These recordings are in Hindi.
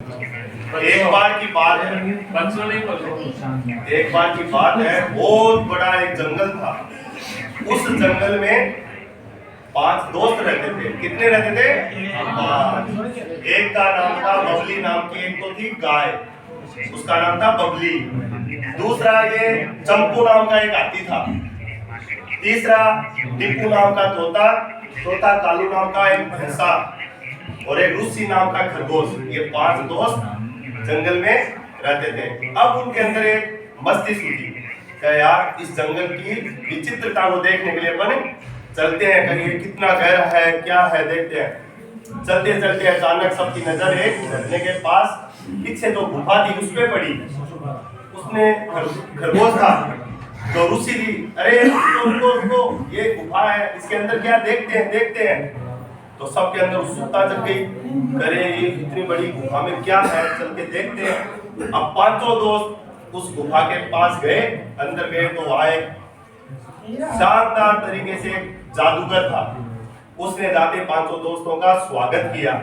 एक बार की बात है, एक बार की बात है, बहुत बड़ा एक जंगल था। उस जंगल में 5 दोस्त रहते थे। कितने रहते थे? 5। एक का नाम था बबली, नाम की एक तो थी गाय, उसका नाम था बबली। दूसरा ये चंपू नाम का एक हाथी था। तीसरा टिप्पू नाम का तोता, चौथा कालू नाम का एक भैंसा और एक रूसी नाम का खरगोश। ये 5 दोस्त जंगल में रहते थे। अब उनके अंदर एक मस्ती सूझी कि यार इस जंगल की विचित्रता को देखने के लिए अपन चलते हैं, कहीं कितना गहरा है, क्या है, देखते हैं। चलते चलते अचानक सबकी नजर एक झरने के पास पीछे जो गुफा थी उस पे पड़ी। उसने खरगोश था तो रूसी थी, अरे रुको, ये गुफा है, इसके अंदर क्या देखते हैं। तो सबके अंदर उत्सुकता जग गई, अरे ये इतनी बड़ी गुफा में क्या है, चल के देखते हैं। अब 5 दोस्त उस गुफा के पास गए, अंदर गए तो वहां एक शानदार तरीके से जादूगर था। उसने जाते 5 दोस्तों का स्वागत किया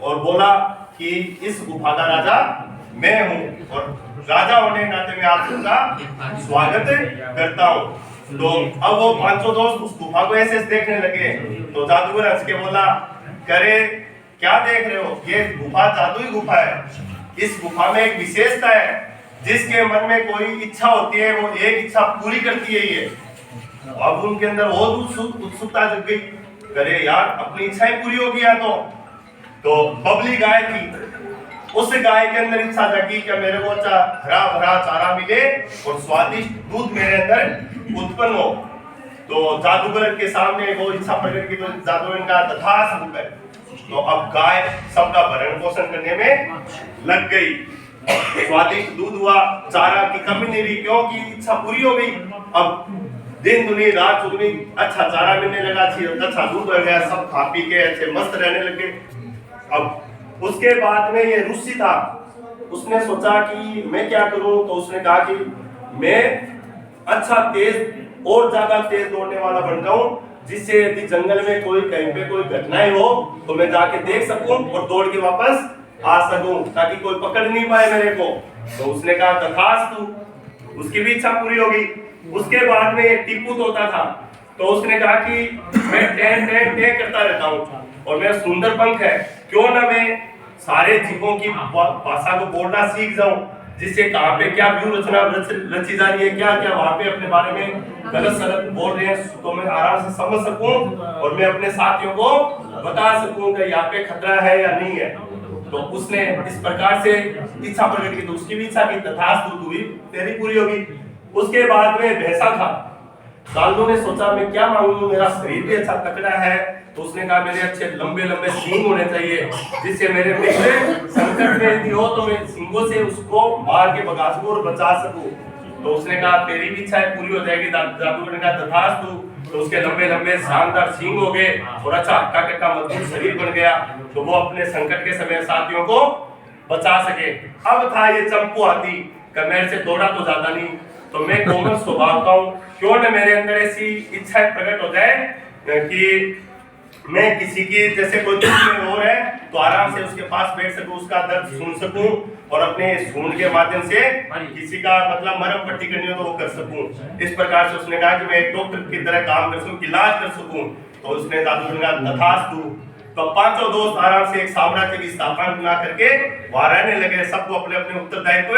और बोला कि इस गुफा का राजा मैं हूँ और राजा होने के नाते मैं आप सबका स्वागत करता हूँ। तो अब वो 5 दोस्त उस गुफा को ऐसे देखने लगे तो जादूगर हंस के बोला, करे क्या देख रहे हो, ये गुफा जादुई गुफा है। इस गुफा में एक विशेषता है, जिसके मन में कोई इच्छा होती है वो एक इच्छा पूरी करती है ये। अब उनके अंदर बहुत उत्सुकता जग गई, करे यार अपनी इच्छाएं पूरी होगी या तो बबली गाय थी, उस गाय के अंदर इच्छा जगी कि मेरे को हरा भरा चारा मिले और स्वादिष्ट दूध मेरे अंदर उत्पन्न हो। तो जादूगर के सामने वो इच्छा प्रकट की तो जादूगर का तथास्तु होकर तो अब गाय सबका भरण पोषण करने में लग गई। स्वादिष्ट दूध हुआ, चारा की कमी नहीं रही क्योंकि इच्छा पूरी हो गई। अब दिन दुनी रात चुगनी, अच्छा चारा मिलने लगा, अच्छा दूध हो गया, सब खा पी के अच्छे मस्त रहने लगे। अब उसके बाद में ये रूसी था, उसने सोचा कि मैं क्या करूं, तो उसने कहा कि मैं अच्छा तेज और ज्यादा तेज दौड़ने वाला बन जाऊं, जिससे यदि जंगल में कोई कहीं पे कोई घटनाएं हो तो मैं जाके देख सकूं और दौड़ के वापस आ सकूं ताकि कोई पकड़ नहीं पाए मेरे को। तो उसने कहा तथास्तु, उसकी भी इच्छा पूरी होगी। उसके बाद में एक टिप्पू तोता था, तो उसने कहा कि मैं टे करता रहता हूँ और मेरा सुंदर पंख है, क्यों ना मैं सारे जीवों की भाषा को बोलना सीख जाऊं, जिससे कहां पे क्या व्यू रचना रची जा रही है, क्या क्या वहां पे अपने बारे में गलत सलत बोल रहे हैं, तो मैं आराम से समझ सकूं और मैं अपने साथियों को बता सकूं कि यहाँ पे खतरा है या नहीं है। तो उसने इस प्रकार से इच्छा प्रकट की, तो उसकी भी इच्छा की तथास्तु हुई, तेरी पूरी होगी। उसके बाद में भैंसा था, साधु ने सोचा मैं क्या मांगू, मेरा शरीर भी अच्छा तकड़ा है, तो उसने कहा मेरे अच्छे लंबे लंबे सींग होने चाहिए, जिससे मेरे मित्र संकट में यदि हो तो मैं सींगों से उसको मार के भगा सकूं और बचा सकूं। तो उसने कहा तेरी भी इच्छा पूरी हो जाएगी। जादूगर ने कहा तथास्तु। तो उसके लंबे लंबे शानदार सींग हो गए और अच्छा हक्का कट्टा मजबूत शरीर बन गया, तो वो अपने संकट के समय साथियों को बचा सके। अब था ये चंपू हाथी, मेरे से दौड़ा तो ज्यादा नहीं, तो मैं कोमल स्वभाव का हूँ, क्यों न मेरे अंदर ऐसी इच्छा प्रकट हो जाए कि मैं किसी की जैसे कोई दुख में रो रहा है तो आराम से उसके पास बैठ सकूं, उसका दर्द सुन सकूं और अपने सूंड के माध्यम से किसी का मतलब मरम पट्टी करनी हो तो वो कर सकूं। इस प्रकार से उसने कहा कि मैं एक डॉक्टर की तरह काम कर सकूं, इलाज कर सकूं। तो उसने जादूगर का तथास्तु। तो 5 दोस्त आराम से एक साम्राज्य की स्थापना बना करके वहां रहने लगे, सबको अपने अपने उत्तरदायित्व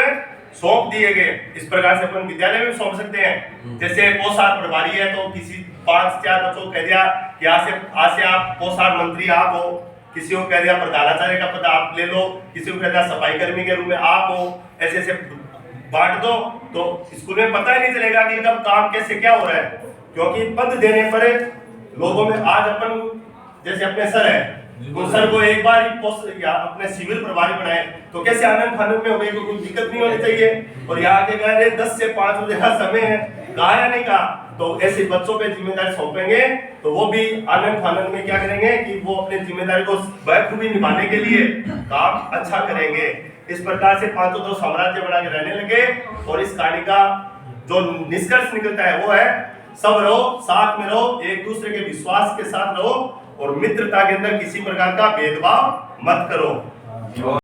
सौंप दिए गए। इस प्रकार से अपन विद्यालय में सौंप सकते हैं, जैसे पोषाहार प्रभारी है तो किसी 5-4 बच्चों को कह दिया कि आज से आप पोषाहार मंत्री आप हो, किसी को कह दिया प्रधानाचार्य का पद आप ले लो, किसी को कह दिया सफाई कर्मी के रूप में आप हो, ऐसे ऐसे बांट दो, तो स्कूल में पता ही नहीं चलेगा कि कब काम कैसे क्या हो रहा है। क्योंकि पद देने पर लोगों में आज अपन जैसे अपने सर है, उन सर को एक बार ही पोस्ट या अपने सिविल प्रभारी बनाए तो कैसे आनंद फानंद में हो गई, कोई दिक्कत नहीं होनी चाहिए। और यहाँ के कह रहे 10 से 5 बजे का समय है, कहा या नहीं कहा, तो ऐसे बच्चों पे जिम्मेदारी सौंपेंगे तो वो भी आनंद फानंद में क्या करेंगे कि वो अपने जिम्मेदारी को बखूबी निभाने के लिए काम अच्छा करेंगे। इस प्रकार से 5 तो साम्राज्य बना के रहने लगे। और इस कहानी का जो निष्कर्ष निकलता है वो है सब रहो, साथ में रहो, एक दूसरे के विश्वास के साथ रहो और मित्रता के अंदर किसी प्रकार का भेदभाव मत करो।